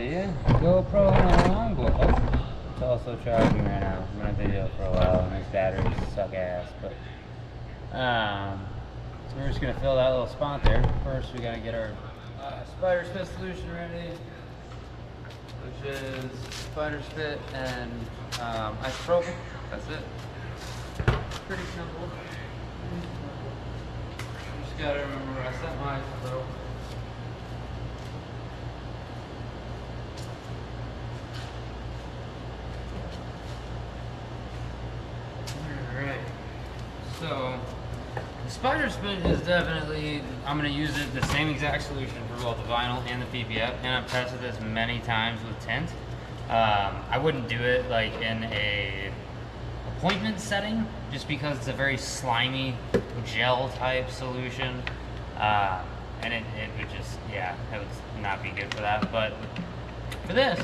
my GoPro on, but it's also charging right now. I'm gonna video for a while, and these batteries suck ass. But we're just gonna fill that little spot there. First, we gotta get our spider spit solution ready, which is spider spit and isopropyl. That's it. Pretty simple. Just gotta remember where I set my isopropyl. So, the spider spit is definitely, I'm going to use it the same exact solution for both the vinyl and the PPF, and I've tested this many times with tint. I wouldn't do it like in a appointment setting, just because it's a very slimy gel type solution, and it would just, yeah, it would not be good for that. But for this,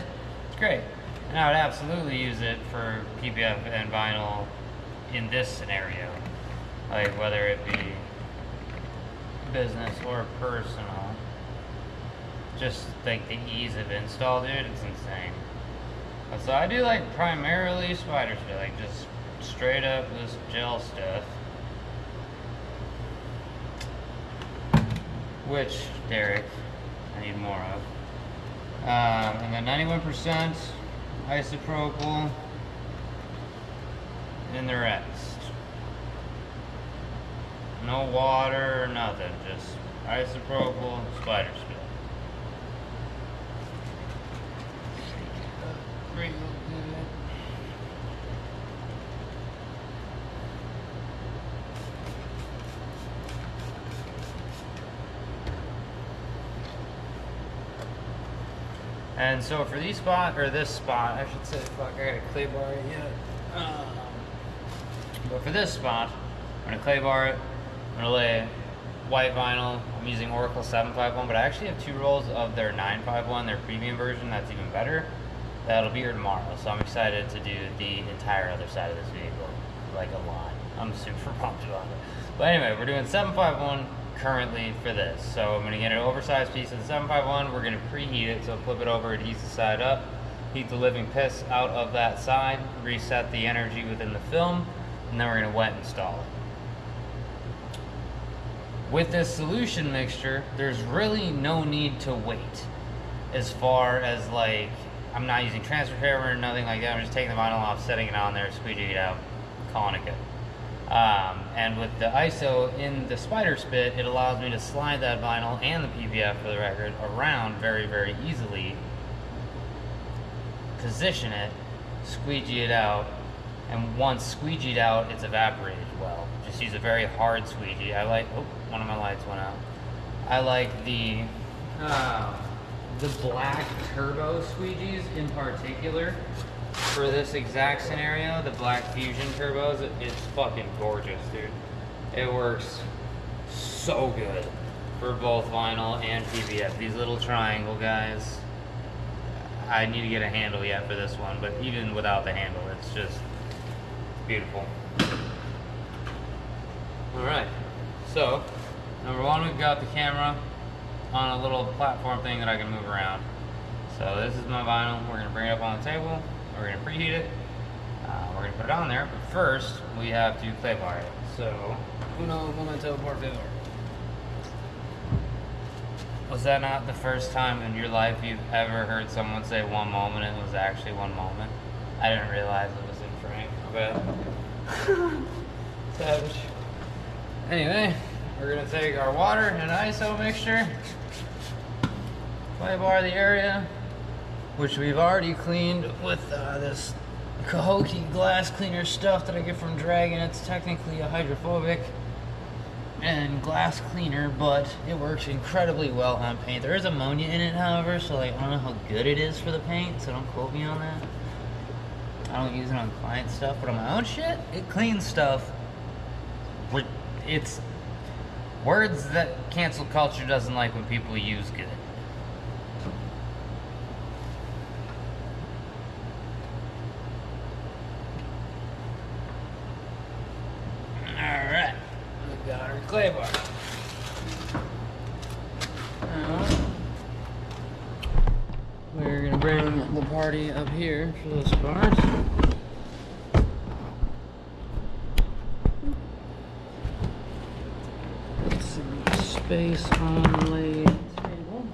it's great. And I would absolutely use it for PPF and vinyl in this scenario. Like whether it be business or personal, just like the ease of install, dude, it's insane. So I do like primarily spider spit, like just straight up this gel stuff, which, Derek, I need more of. And then 91% isopropyl and the rest. No water or nothing, just isopropyl, spider spit. Great, and so for these spot, or this spot, I should say, fuck, I got a clay bar it yet. But for this spot, I'm gonna clay bar it. I'm gonna lay white vinyl. I'm using Oracle 751, but I actually have 2 rolls of their 951, their premium version. That's even better. That'll be here tomorrow, so I'm excited to do the entire other side of this vehicle, like a lot. I'm super pumped about it. But anyway, we're doing 751 currently for this. So I'm gonna get an oversized piece of the 751. We're gonna preheat it, so flip it over, it heats the side up, heat the living piss out of that side, reset the energy within the film, and then we're gonna wet install it. With this solution mixture, there's really no need to wait. As far as like, I'm not using transfer camera or nothing like that. I'm just taking the vinyl off, setting it on there, squeegeeing it out, calling it good. And with the ISO in the spider spit, it allows me to slide that vinyl and the PPF, for the record, around very, very easily, position it, squeegee it out, and once squeegeed out, it's evaporated well. Just use a very hard squeegee. I like, oh, one of my lights went out. I like the black turbo squeegees in particular for this exact scenario. The black fusion turbos, it's fucking gorgeous, dude. It works so good for both vinyl and PPF. These little triangle guys, I need to get a handle yet for this one, but even without the handle, it's just beautiful. Alright, so number one, we've got the camera on a little platform thing that I can move around. So this is my vinyl. We're going to bring it up on the table. We're going to preheat it. We're going to put it on there, but first we have to clay bar it. So, uno momento por favor. Was that not the first time in your life you've ever heard someone say one moment and it was actually one moment? I didn't realize it was in Frank. My bad. Savage. Anyway, we're going to take our water and ISO mixture, clay bar the area, which we've already cleaned with this Cahokie glass cleaner stuff that I get from Dragon. It's technically a hydrophobic and glass cleaner, but it works incredibly well on paint. There is ammonia in it, however, so like I don't know how good it is for the paint, so don't quote me on that. I don't use it on client stuff, but on my own shit, it cleans stuff. It's words that cancel culture doesn't like when people use good. Alright, we got our clay bar. We're gonna bring the party up here for this part. Get some space on the table.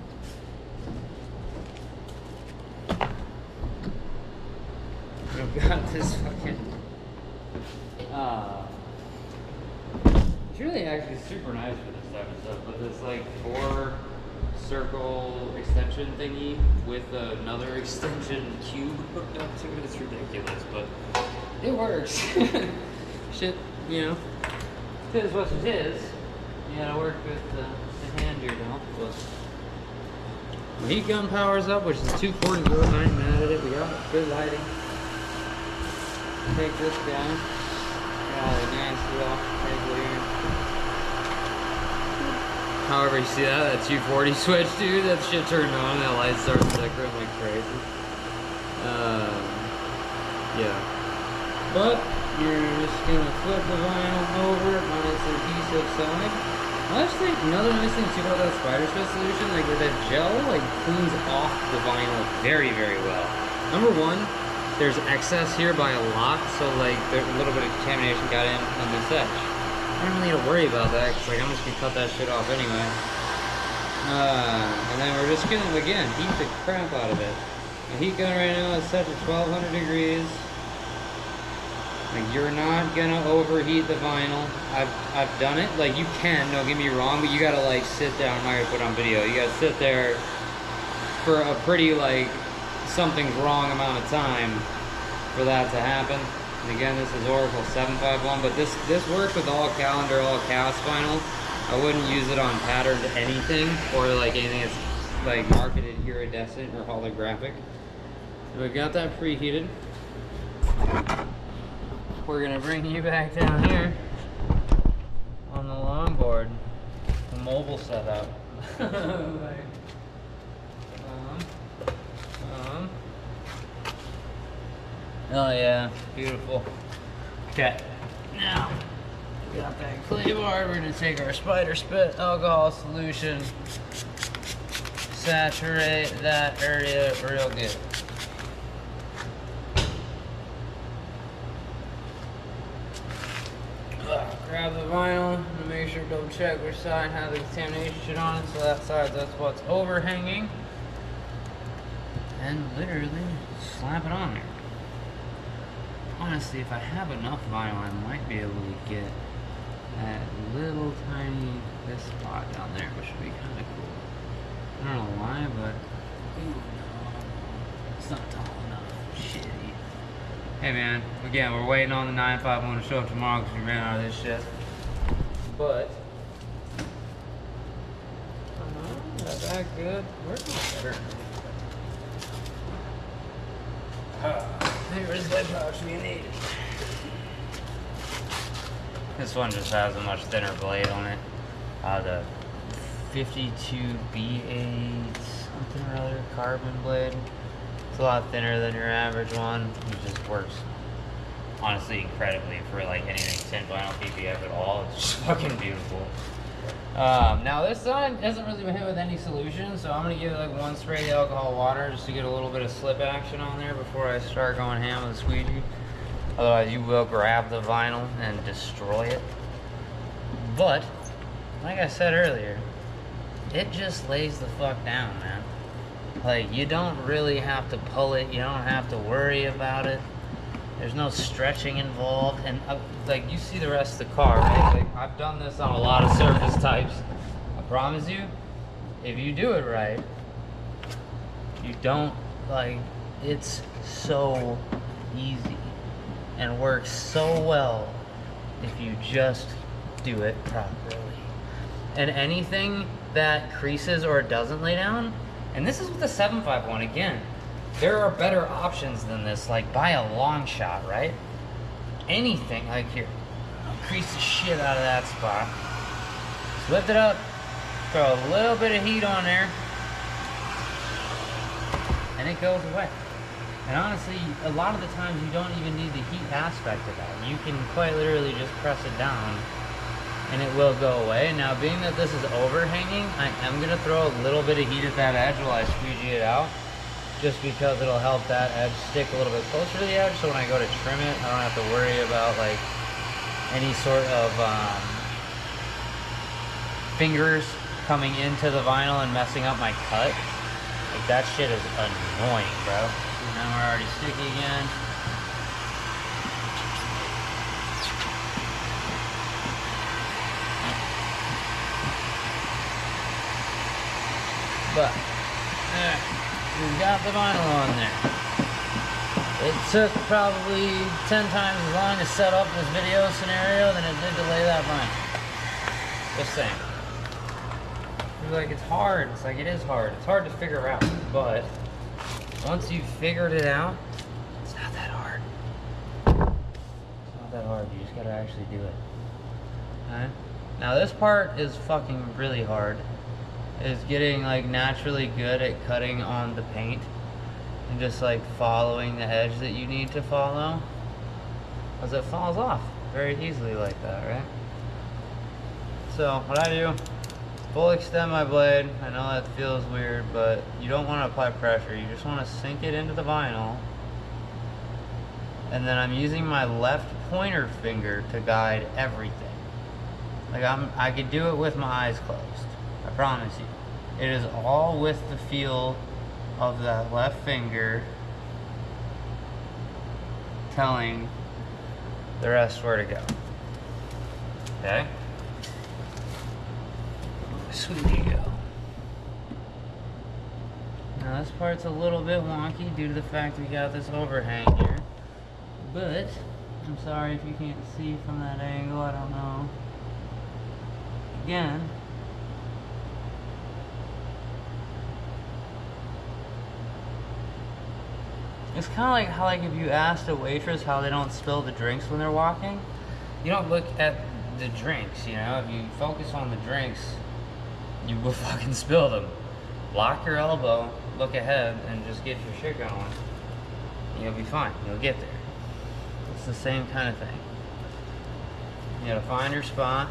I've got this fucking it's really actually super nice for this type of stuff, but this like 4-circle extension thingy with another extension cube hooked up to it. It's ridiculous, but it works. Shit, you know, it is what it is. You gotta work with the hand here to help us. The heat gun powers up, which is 240 volts. I ain't mad at it. We got good lighting. Take this down. Got a nasty off the table here. However, you see that 240 switch, dude? That shit turned on. That light starts flickering like crazy. Yeah. But you're just gonna flip the vinyl over on its adhesive side. I just think another nice thing too about that spider spit solution, like with that gel, like cleans off the vinyl very, very well. Number one, there's excess here by a lot, so like a little bit of contamination got in on this edge. I don't really need to worry about that because like I'm just gonna cut that shit off anyway. And then we're just gonna again heat the crap out of it. The heat gun right now is set to 1200 degrees. Like you're not gonna overheat the vinyl. I've done it. Like you can, don't get me wrong, but you gotta like sit down. I'm not gonna put it on video. You gotta sit there for a pretty like something's wrong amount of time for that to happen. And again, this is Oracle 751, but this works with all calendar, all cast vinyl. I wouldn't use it on patterned anything or like anything that's like marketed iridescent or holographic. So we got that preheated. We're gonna bring you back down here on the longboard, the mobile setup. Oh yeah, beautiful. Okay, now we got that clay bar. We're gonna take our spider spit alcohol solution, saturate that area real good. Grab the vinyl and make sure to double check which side has the contamination shit on it. So that side, that's what's overhanging. And literally slap it on there. Honestly, if I have enough vinyl, I might be able to get that little tiny, this spot down there, which would be kind of cool. I don't know why, but ooh, no, it's not tall enough. Shitty. Hey man, again, we're waiting on the 951 to show up tomorrow because we ran out of this shit. But got that good. Where's my better? Here's the pouch we need. This one just has a much thinner blade on it. The 52B8 something or other carbon blade. It's a lot thinner than your average one. It just works honestly incredibly for like anything tin vinyl PPF at all. It's just fucking beautiful. Now this side hasn't really been hit with any solution, so I'm gonna give it like one spray of alcohol water just to get a little bit of slip action on there before I start going ham with the squeegee. Otherwise you will grab the vinyl and destroy it. But, like I said earlier, it just lays the fuck down, man. Like, you don't really have to pull it, you don't have to worry about it. There's no stretching involved, and like you see the rest of the car, right? Like I've done this on a lot of surface types. I promise you, if you do it right, you don't like. It's so easy and works so well if you just do it properly. And anything that creases or doesn't lay down, and this is with the 751 again. There are better options than this, like by a long shot, right? Anything, like here, crease the shit out of that spot. Just lift it up, throw a little bit of heat on there, and it goes away. And honestly, a lot of the times you don't even need the heat aspect of that. You can quite literally just press it down, and it will go away. Now, being that this is overhanging, I am gonna throw a little bit of heat at that edge while I squeegee it out. just because it'll help that edge stick a little bit closer to the edge, so when I go to trim it, I don't have to worry about like any sort of fingers coming into the vinyl and messing up my cut. Like that shit is annoying, bro. Now we're already sticky again. But we've got the vinyl on there. It took probably 10 times as long to set up this video scenario than it did to lay that vinyl. Just saying. Like it's hard. It's like it is hard. It's hard to figure out, but once you've figured it out, it's not that hard. It's not that hard. You just gotta actually do it. Alright? Now this part is fucking really hard. Is getting like naturally good at cutting on the paint and just like following the edge that you need to follow, because it falls off very easily like that, right? So what I do, full extend my blade. I know that feels weird, but you don't want to apply pressure. You just want to sink it into the vinyl. And then I'm using my left pointer finger to guide everything. Like I could do it with my eyes closed. I promise you. It is all with the feel of that left finger telling the rest where to go. Okay? Sweetie go. Now this part's a little bit wonky due to the fact we got this overhang here. But I'm sorry if you can't see from that angle, I don't know. Again, it's kind of like how, like, if you asked a waitress how they don't spill the drinks when they're walking, you don't look at the drinks, you know? If you focus on the drinks, you will fucking spill them. Lock your elbow, look ahead, and just get your shit going. You'll be fine. You'll get there. It's the same kind of thing. You gotta find your spot,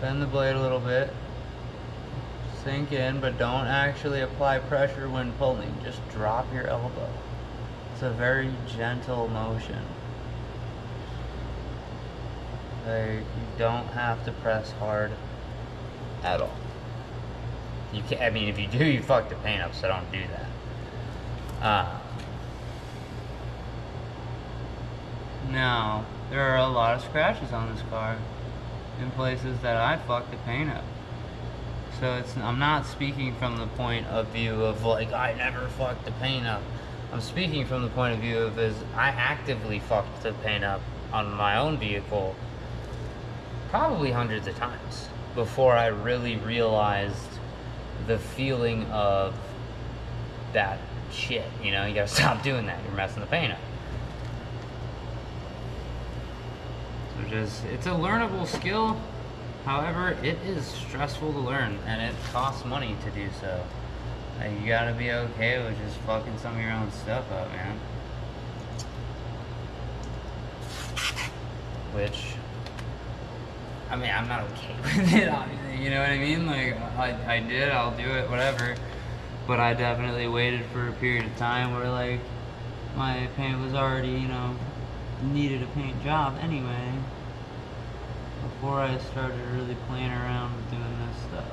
bend the blade a little bit, sink in, but don't actually apply pressure when pulling. Just drop your elbow. It's a very gentle motion. Like, you don't have to press hard at all. You can't, I mean, if you do, you fuck the paint up, so don't do that. Now, there are a lot of scratches on this car in places that I fucked the paint up. So I'm not speaking from the point of view of like, I never fucked the paint up. I'm speaking from the point of view of I actively fucked the paint up on my own vehicle probably hundreds of times before I really realized the feeling of that shit. You know, you gotta stop doing that. You're messing the paint up. So it's a learnable skill. However, it is stressful to learn, and it costs money to do so. You gotta be okay with just fucking some of your own stuff up, man. Which, I mean, I'm not okay with it, obviously, you know what I mean? Like, I did, I'll do it, whatever. But I definitely waited for a period of time where, like, my paint was already, you know, needed a paint job anyway, before I started really playing around with doing this stuff.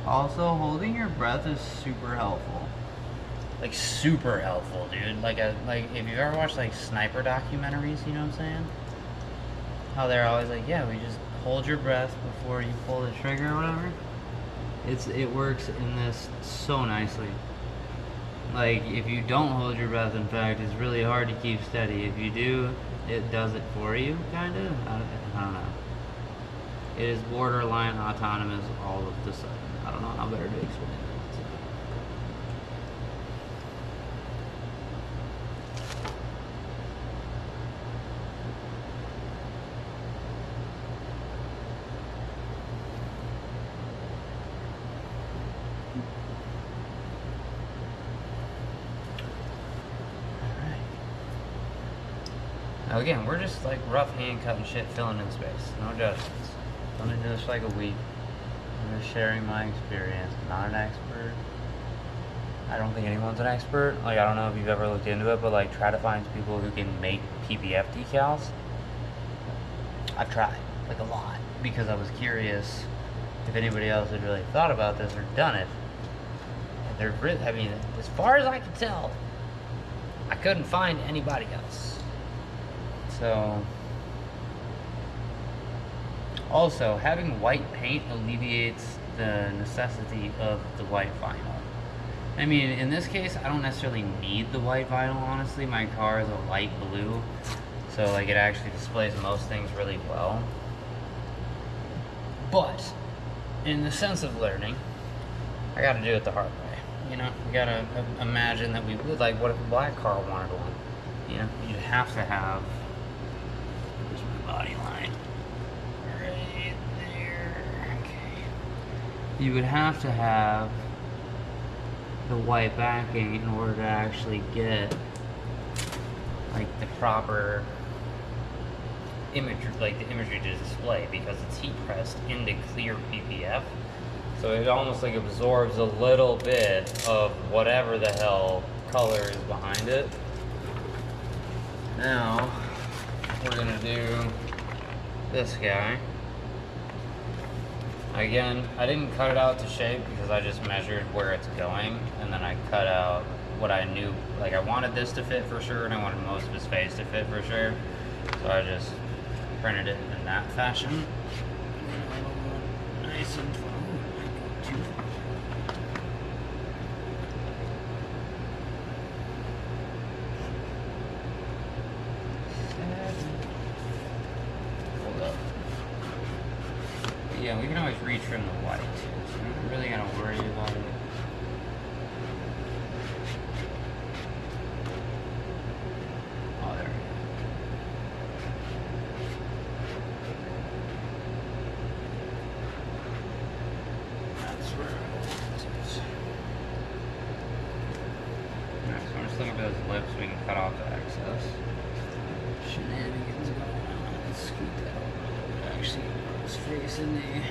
Also, holding your breath is super helpful. Like, super helpful, dude. Like if you've ever watched, like, sniper documentaries, you know what I'm saying? How they're always like, yeah, we just hold your breath before you pull the trigger or whatever. It works in this so nicely. Like, if you don't hold your breath, in fact, it's really hard to keep steady. If you do, it does it for you, kind of. I don't know. It is borderline autonomous all of the sudden. I don't know how better to explain it. Now again, we're just like rough hand cutting shit, filling in space. No judgments. I've only doing this for like a week. I'm just sharing my experience. I'm not an expert. I don't think anyone's an expert. Like, I don't know if you've ever looked into it, but like, try to find people who can make PPF decals. I've tried, like, a lot, because I was curious if anybody else had really thought about this or done it. And they're really, I mean, as far as I can tell, I couldn't find anybody else. So, also, having white paint alleviates the necessity of the white vinyl. I mean, in this case, I don't necessarily need the white vinyl, honestly. My car is a light blue, so like it actually displays most things really well. But, in the sense of learning, I gotta do it the hard way. You know, you gotta imagine that we would, like, what if a black car wanted one? You know, you'd have to have, here's my body line, right there, okay. You would have to have the white backing in order to actually get like the proper imagery, like the imagery to display, because it's heat pressed into clear PPF, so it almost like absorbs a little bit of whatever the hell color is behind it. Now we're gonna do this guy. Again, I didn't cut it out to shape because I just measured where it's going, and then I cut out what I knew. Like, I wanted this to fit for sure, and I wanted most of his face to fit for sure. So I just printed it in that fashion. Nice and fun. Yeah, we can always retrim the white too, so I'm not really gonna worry about it. Oh, there we go. That's where I want it. Alright, so I'm just looking for those lips so we can cut off the excess. Shenanigans going on. Let's scoot that over a little bit, actually. His face in there.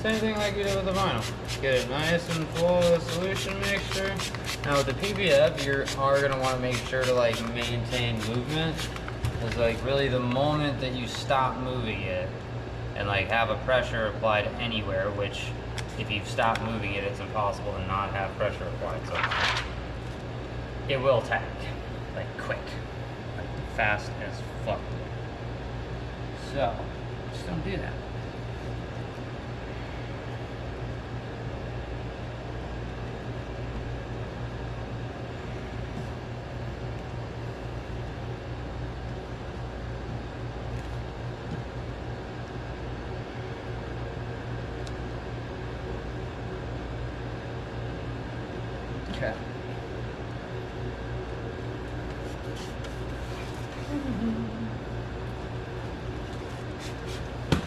Same thing like you did with the vinyl. Get it nice and full of the solution mixture. Now with the PPF, you are going to want to make sure to like maintain movement. Because like really the moment that you stop moving it and like have a pressure applied anywhere, which if you've stopped moving it, it's impossible to not have pressure applied. So it will tag, like quick, like fast as fuck. So just don't do that. Okay.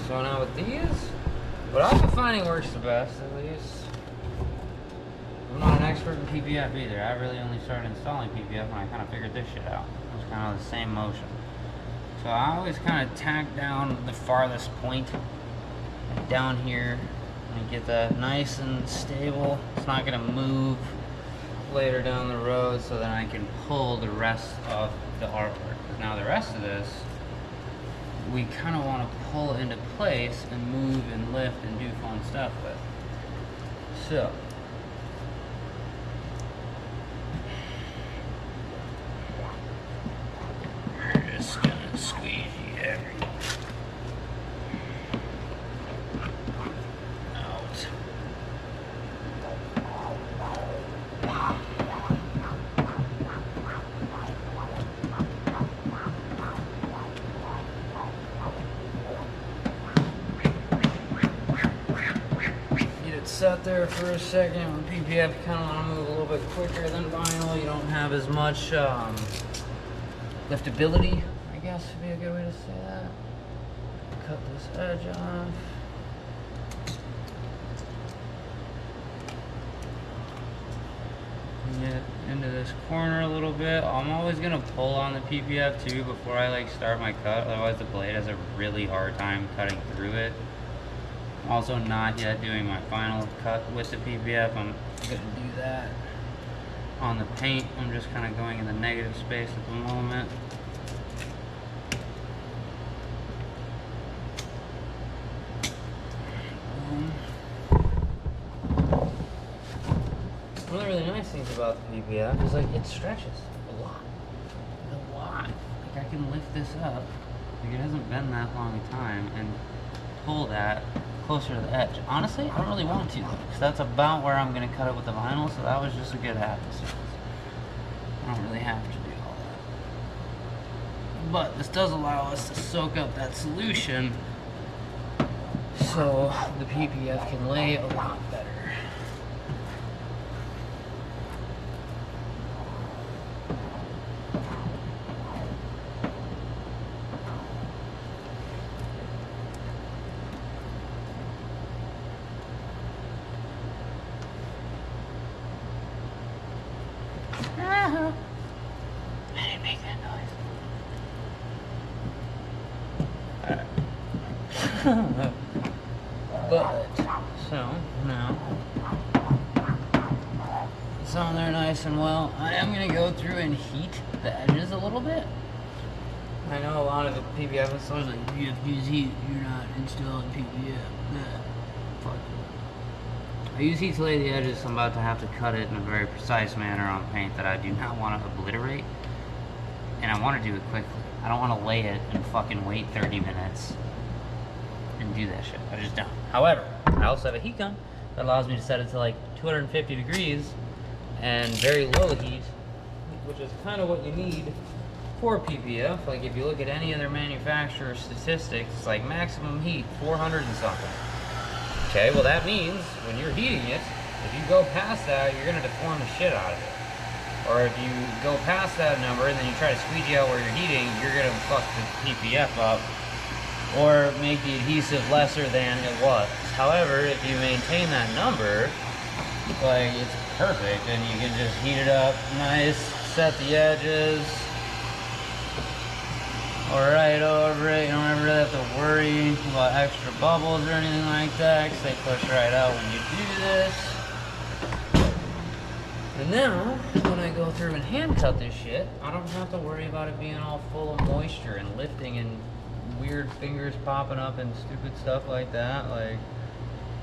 So now with these, what I've been finding works the best, at least. I'm not an expert in PPF either. I really only started installing PPF when I kind of figured this shit out. It was kind of the same motion. So I always kind of tack down the farthest point down here and get that nice and stable. It's not going to move later down the road, so then I can pull the rest of the artwork. Now the rest of this, we kind of want to pull into place and move and lift and do fun stuff with. So we're just gonna squeeze you everywhere. set there for a second. With PPF, you kind of want to move a little bit quicker than vinyl. You don't have as much liftability, I guess would be a good way to say that. Cut this edge off. Get into this corner a little bit. I'm always gonna pull on the PPF too before I like start my cut, otherwise the blade has a really hard time cutting through it. I'm also not yet doing my final cut with the PPF. I'm gonna do that on the paint. I'm just kind of going in the negative space at the moment. One of the really nice things about the PPF is like it stretches a lot. Like I can lift this up, like it hasn't been that long a time, and pull that closer to the edge. Honestly, I don't really want to though, because that's about where I'm gonna cut it with the vinyl, so that was just a good happenstance. I don't really have to do all that. But this does allow us to soak up that solution so the PPF can lay a lot better. I didn't make that noise. But, so, now, it's on there nice and well. I am going to go through and heat the edges a little bit. I know a lot of the PPF installers are like, you have to use heat, you're not installing PPF. Nah, fuck you. I use heat to lay the edges, so I'm about to have to cut it in a very precise manner on paint that I do not want to obliterate. And I want to do it quickly. I don't want to lay it and fucking wait 30 minutes and do that shit. I just don't. However, I also have a heat gun that allows me to set it to like 250 degrees and very low heat, which is kind of what you need for PPF. Like if you look at any other manufacturer statistics, it's like maximum heat, 400 and something. Okay, well that means when you're heating it, if you go past that, you're gonna deform the shit out of it. Or if you go past that number and then you try to squeegee out where you're heating, you're gonna fuck the PPF up or make the adhesive lesser than it was. However, if you maintain that number, like it's perfect, and you can just heat it up nice, set the edges, right over it. You don't ever really have to worry about extra bubbles or anything like that, because they push right out when you do this. And now, when I go through and hand cut this shit, I don't have to worry about it being all full of moisture and lifting and weird fingers popping up and stupid stuff like that. Like,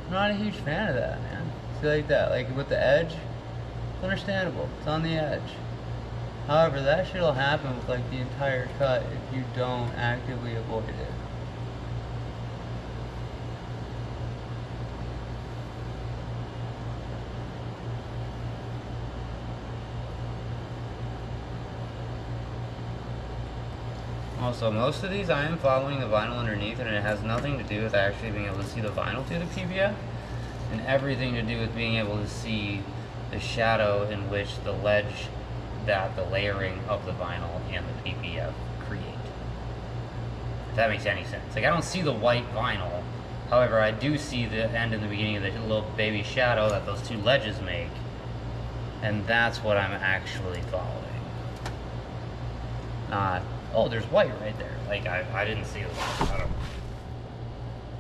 I'm not a huge fan of that, man. See, like that, like with the edge, it's understandable. It's on the edge. However, that shit'll happen with like the entire cut if you don't actively avoid it. Also, most of these I am following the vinyl underneath, and it has nothing to do with actually being able to see the vinyl through the PPF, and everything to do with being able to see the shadow in which the ledge that the layering of the vinyl and the PPF create. If that makes any sense. Like, I don't see the white vinyl, however, I do see the end and the beginning of the little baby shadow that those two ledges make, and that's what I'm actually following. Not, oh, there's white right there. Like, I didn't see the white. I don't.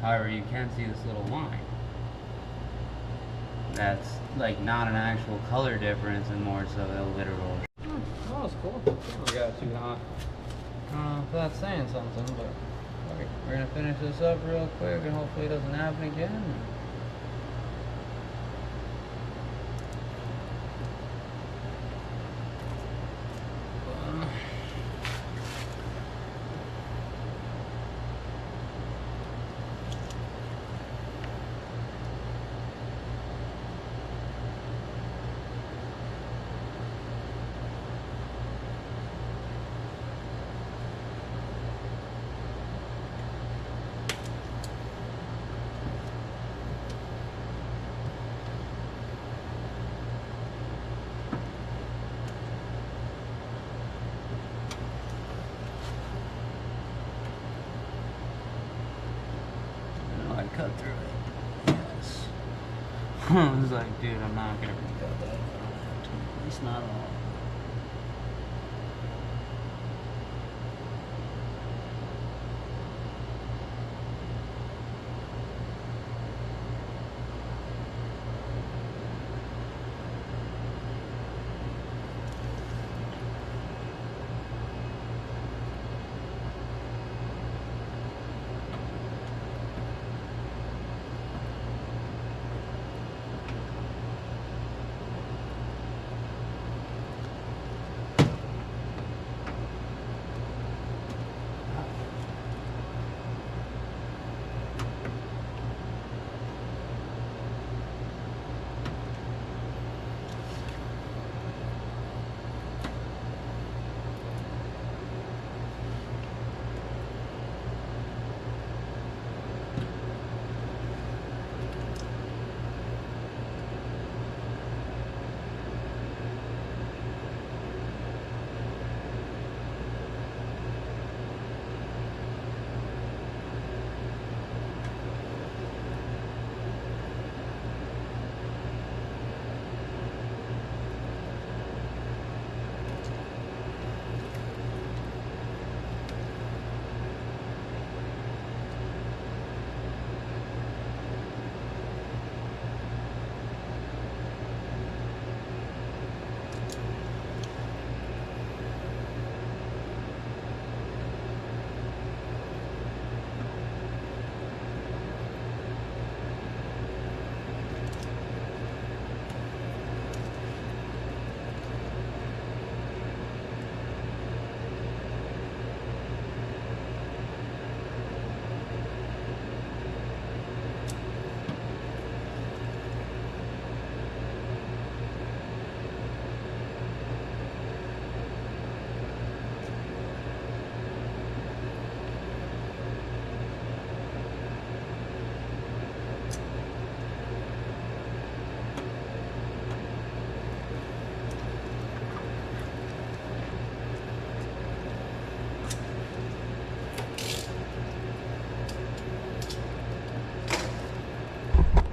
However, you can see this little line. That's, like, not an actual color difference and more so a literal. That was cool. We got too hot. I don't know if that's saying something, but we're gonna finish this up real quick and hopefully it doesn't happen again. cut through it. Yes. I was like, dude, I'm not gonna recut that if I don't have to. At least not all.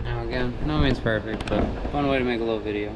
Now again, no means perfect, but fun way to make a little video.